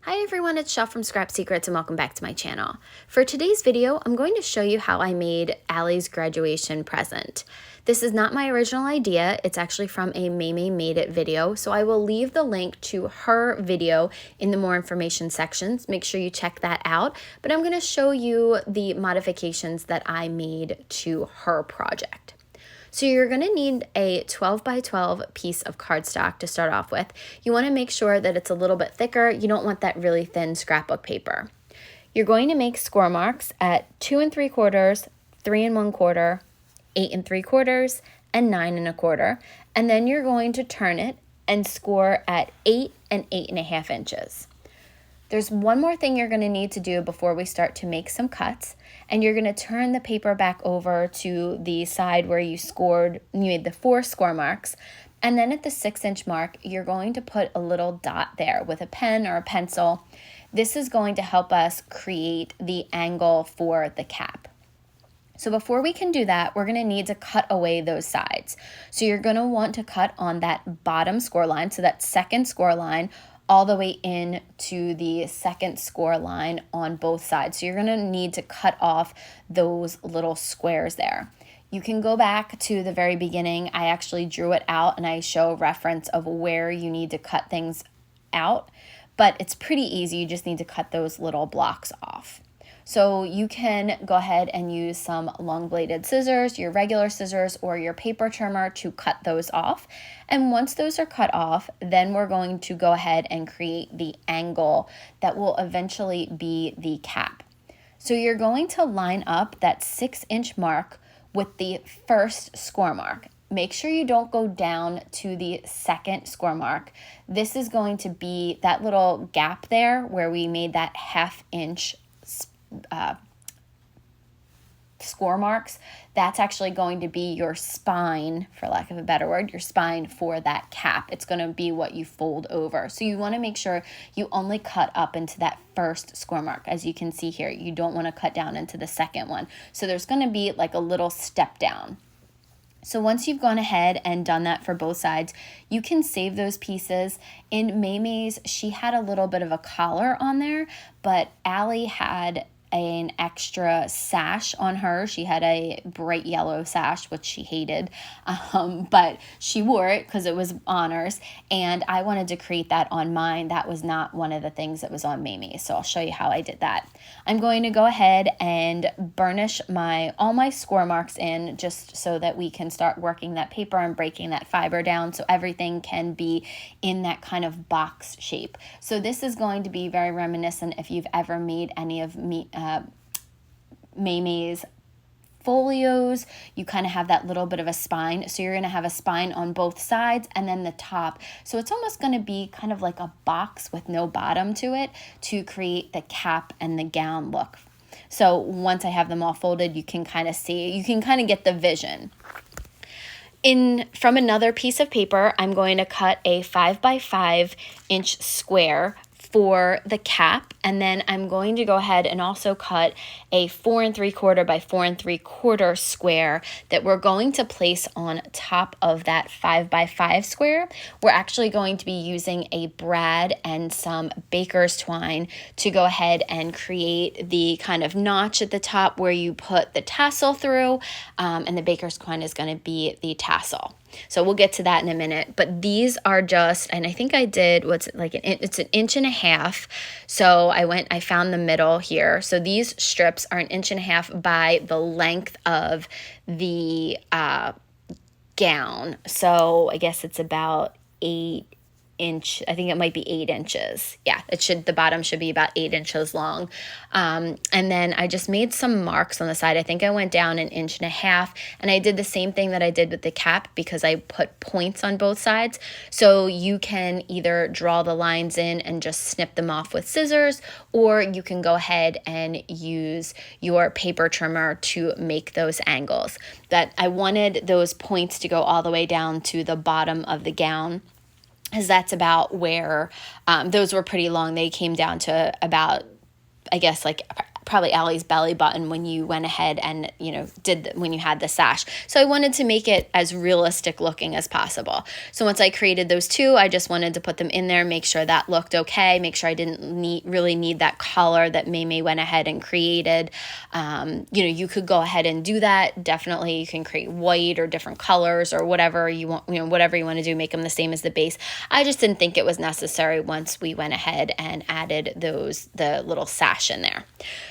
Hi everyone, it's Shel from Scrap Secrets and welcome back to my channel. For today's video, I'm going to show you how I made Allie's graduation present. This is not my original idea, it's actually from a Maymay Made It video, so I will leave the link to her video in the more information sections. Make sure you check that out, but I'm going to show you the modifications that I made to her project. So you're going to need a 12 by 12 piece of cardstock to start off with. You want to make sure that it's a little bit thicker. You don't want that really thin scrapbook paper. You're going to make score marks at 2 3/4, 3 1/4, 8 3/4, and 9 1/4. And then you're going to turn it and score at 8 and 8.5 inches. There's one more thing you're going to need to do before we start to make some cuts, and you're going to turn the paper back over to the side where you made the 4 score marks, and then at the 6-inch mark, you're going to put a little dot there with a pen or a pencil. This is going to help us create the angle for the cap. So before we can do that, we're going to need to cut away those sides. So you're going to want to cut on that bottom score line, so that second score line, all the way in to the second score line on both sides. So you're going to need to cut off those little squares there. You can go back to the very beginning. I actually drew it out and I show reference of where you need to cut things out, but it's pretty easy. You just need to cut those little blocks off. So you can go ahead and use some long bladed scissors, your regular scissors, or your paper trimmer to cut those off. And once those are cut off, then we're going to go ahead and create the angle that will eventually be the cap. So you're going to line up that 6-inch mark with the first score mark. Make sure you don't go down to the second score mark. This is going to be that little gap there where we made that 1/2 inch score marks. That's actually going to be your spine, for lack of a better word, your spine for that cap. It's going to be what you fold over. So you want to make sure you only cut up into that first score mark. As you can see here, you don't want to cut down into the second one. So there's going to be like a little step down. So once you've gone ahead and done that for both sides, you can save those pieces. In Maymay's, she had a little bit of a collar on there, but Allie had an extra sash on her. She had a bright yellow sash, which she hated, but she wore it because it was honors, and I wanted to create that on mine. That was not one of the things that was on Maymay, so I'll show you how I did that. I'm going to go ahead and burnish all my score marks in, just so that we can start working that paper and breaking that fiber down so everything can be in that kind of box shape. So this is going to be very reminiscent if you've ever made any of Maymay's folios. You kind of have that little bit of a spine. So you're going to have a spine on both sides and then the top. So it's almost going to be kind of like a box with no bottom to it to create the cap and the gown look. So once I have them all folded, you can kind of see, you can kind of get the vision. From another piece of paper, I'm going to cut a 5 by 5 inch square for the cap, and then I'm going to go ahead and also cut a 4 3/4 by 4 3/4 square that we're going to place on top of that 5 by 5 square. We're actually going to be using a brad and some baker's twine to go ahead and create the kind of notch at the top where you put the tassel through, and the baker's twine is going to be the tassel. So we'll get to that in a minute, but these are just, and I think I did, it's an 1.5 inches. So I found the middle here. So these strips are 1.5 inches by the length of the gown. So I guess it's about 8 inch. I think it might be 8 inches. Yeah, the bottom should be about 8 inches long. And then I just made some marks on the side. I think I went down 1.5 inches, and I did the same thing that I did with the cap because I put points on both sides. So you can either draw the lines in and just snip them off with scissors, or you can go ahead and use your paper trimmer to make those angles. That I wanted those points to go all the way down to the bottom of the gown, because that's about where those were pretty long. They came down to about, I guess, like probably Allie's belly button when you went ahead and, you know, when you had the sash. So I wanted to make it as realistic looking as possible. So once I created those two, I just wanted to put them in there, make sure that looked okay, make sure I didn't really need that color that May went ahead and created. You know, you could go ahead and do that. Definitely you can create white or different colors or whatever you want, you know, whatever you want to do, make them the same as the base. I just didn't think it was necessary once we went ahead and added the little sash in there.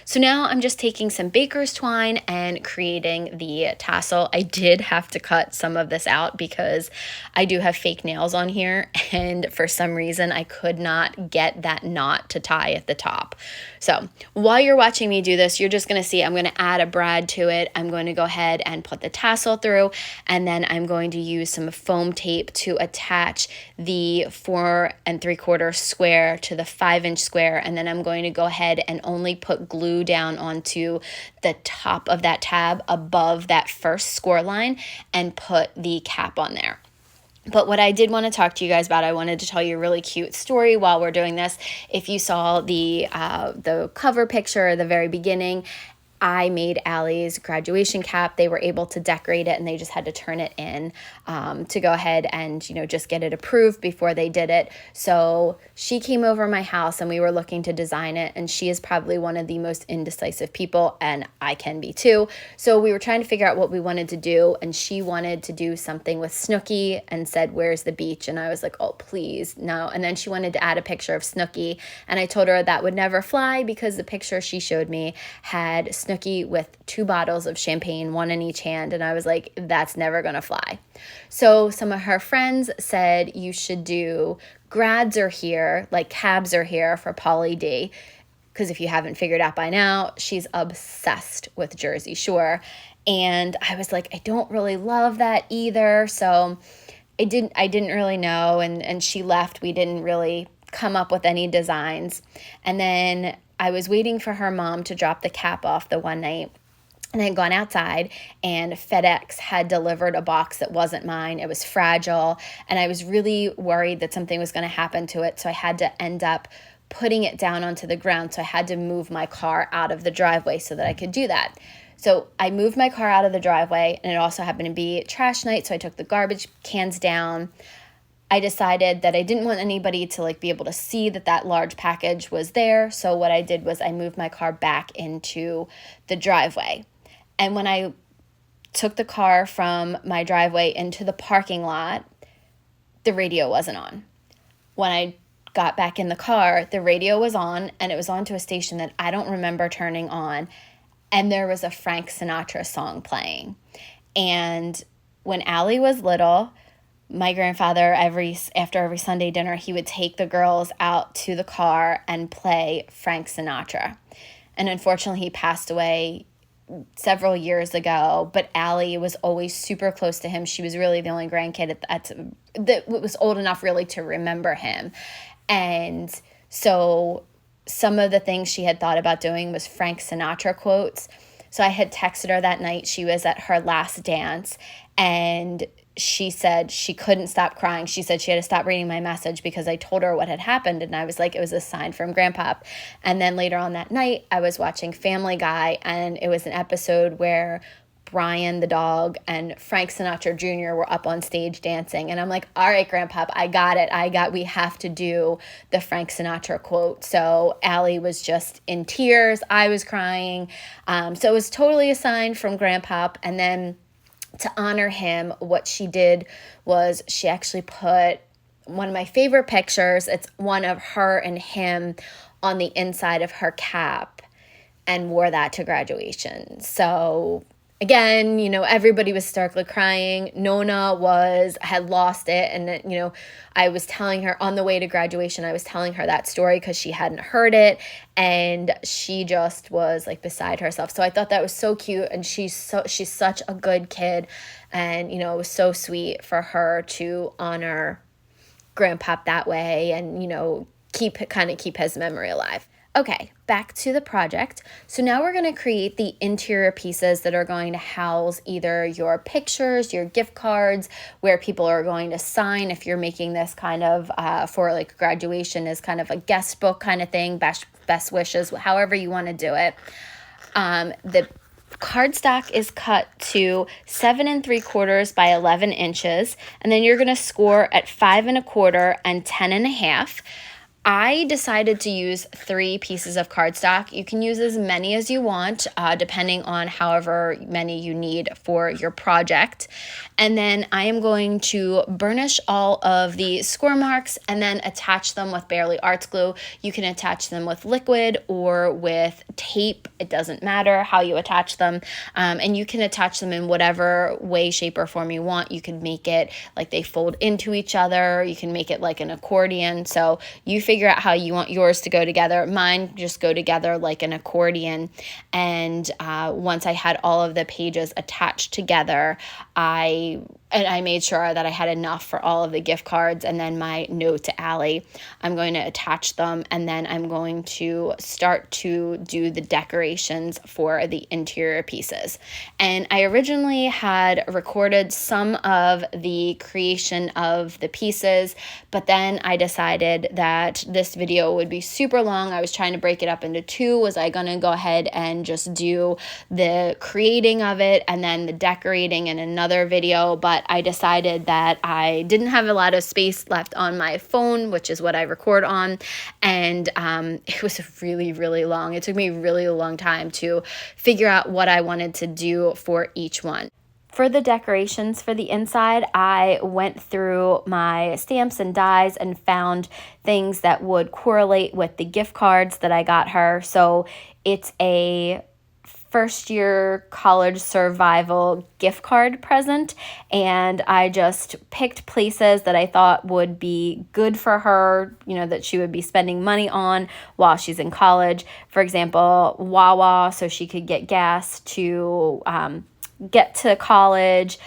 So now I'm just taking some baker's twine and creating the tassel. I did have to cut some of this out because I do have fake nails on here, and for some reason I could not get that knot to tie at the top. So while you're watching me do this, you're just going to see I'm going to add a brad to it. I'm going to go ahead and put the tassel through, and then I'm going to use some foam tape to attach the 4 3/4 square to the 5-inch square, and then I'm going to go ahead and only put glue down onto the top of that tab above that first score line and put the cap on there. But what I did want to talk to you guys about, I wanted to tell you a really cute story while we're doing this. If you saw the cover picture at the very beginning, I made Allie's graduation cap. They were able to decorate it, and they just had to turn it in to go ahead and, you know, just get it approved before they did it. So she came over my house and we were looking to design it, and she is probably one of the most indecisive people, and I can be too. So we were trying to figure out what we wanted to do, and she wanted to do something with Snooki and said, "Where's the beach?" And I was like, "Oh, please, no." And then she wanted to add a picture of Snooki, and I told her that would never fly because the picture she showed me had Snooki with 2 bottles of champagne, 1 in each hand, and I was like, that's never gonna fly. So some of her friends said you should do grads are here, like cabs are here for Pauly D, because if you haven't figured out by now, she's obsessed with Jersey Shore. And I was like, I don't really love that either. So I didn't really know, and she left. We didn't really come up with any designs. And then I was waiting for her mom to drop the cap off the one night, and I had gone outside and FedEx had delivered a box that wasn't mine. It was fragile, and I was really worried that something was going to happen to it. So I had to end up putting it down onto the ground. So I had to move my car out of the driveway so that I could do that. So I moved my car out of the driveway, and it also happened to be trash night. So I took the garbage cans down. I decided that I didn't want anybody to like be able to see that large package was there. So what I did was I moved my car back into the driveway. And when I took the car from my driveway into the parking lot, the radio wasn't on. When I got back in the car, the radio was on, and it was on to a station that I don't remember turning on. And there was a Frank Sinatra song playing. And when Allie was little, my grandfather, after every Sunday dinner, he would take the girls out to the car and play Frank Sinatra. And unfortunately, he passed away several years ago, but Allie was always super close to him. She was really the only grandkid that was old enough really to remember him. And so some of the things she had thought about doing was Frank Sinatra quotes. So I had texted her that night. She was at her last dance, and she said she couldn't stop crying. She said she had to stop reading my message because I told her what had happened, and I was like, it was a sign from Grandpa. And then later on that night, I was watching Family Guy, and it was an episode where Brian the dog and Frank Sinatra Jr. were up on stage dancing. And I'm like, all right, Grandpa, I got it. We have to do the Frank Sinatra quote. So Allie was just in tears. I was crying. So it was totally a sign from Grandpa. And then to honor him, what she did was she actually put one of my favorite pictures. It's one of her and him on the inside of her cap, and wore that to graduation. So again, you know, everybody was starkly crying. Nona had lost it. And, you know, I was telling her on the way to graduation, I was telling her that story because she hadn't heard it. And she just was like beside herself. So I thought that was so cute. And she's such a good kid. And, you know, it was so sweet for her to honor Grandpa that way and, you know, keep his memory alive. Okay, back to the project. So now we're going to create the interior pieces that are going to house either your pictures, your gift cards, where people are going to sign if you're making this kind of for like graduation is kind of a guest book kind of thing, best wishes, however you want to do it. The cardstock is cut to 7 3/4 by 11 inches, and then you're going to score at 5 1/4 and 10 1/2. I decided to use 3 pieces of cardstock. You can use as many as you want, depending on however many you need for your project. And then I am going to burnish all of the score marks and then attach them with Bearly Arts glue. You can attach them with liquid or with tape. It doesn't matter how you attach them. And you can attach them in whatever way, shape, or form you want. You can make it like they fold into each other. You can make it like an accordion. So you figure out how you want yours to go together. Mine just go together like an accordion. And once I had all of the pages attached together, I made sure that I had enough for all of the gift cards and then my note to Allie. I'm going to attach them, and then I'm going to start to do the decorations for the interior pieces. And I originally had recorded some of the creation of the pieces, but then I decided that this video would be super long. I was trying to break it up into 2. Was I going to go ahead and just do the creating of it and then the decorating in another video? But I decided that I didn't have a lot of space left on my phone, which is what I record on, and it was really, really long. It took me a really long time to figure out what I wanted to do for each one. For the decorations for the inside, I went through my stamps and dies and found things that would correlate with the gift cards that I got her. So it's a first-year college survival gift card present, and I just picked places that I thought would be good for her, you know, that she would be spending money on while she's in college. For example, Wawa, so she could get gas to get to college,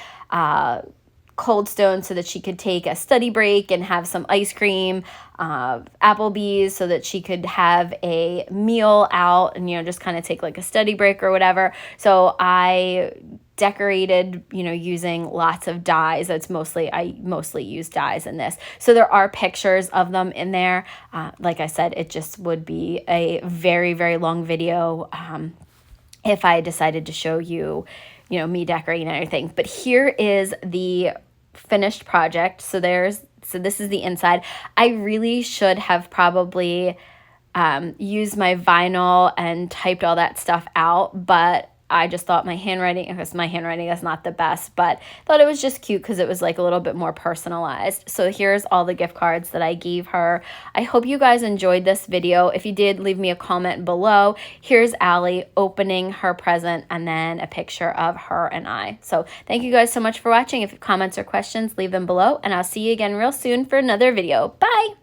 Cold Stone so that she could take a study break and have some ice cream, Applebee's so that she could have a meal out and, you know, just kind of take like a study break or whatever. So I decorated, you know, using lots of dies. I mostly use dies in this. So there are pictures of them in there. Like I said, it just would be a very, very long video if I decided to show you, you know, me decorating and everything. But here is the finished project. So this is the inside. I really should have probably used my vinyl and typed all that stuff out, but I just thought my handwriting is not the best, but thought it was just cute because it was like a little bit more personalized. So here's all the gift cards that I gave her. I hope you guys enjoyed this video. If you did, leave me a comment below. Here's Allie opening her present and then a picture of her and I. So thank you guys so much for watching. If you have comments or questions, leave them below, and I'll see you again real soon for another video. Bye!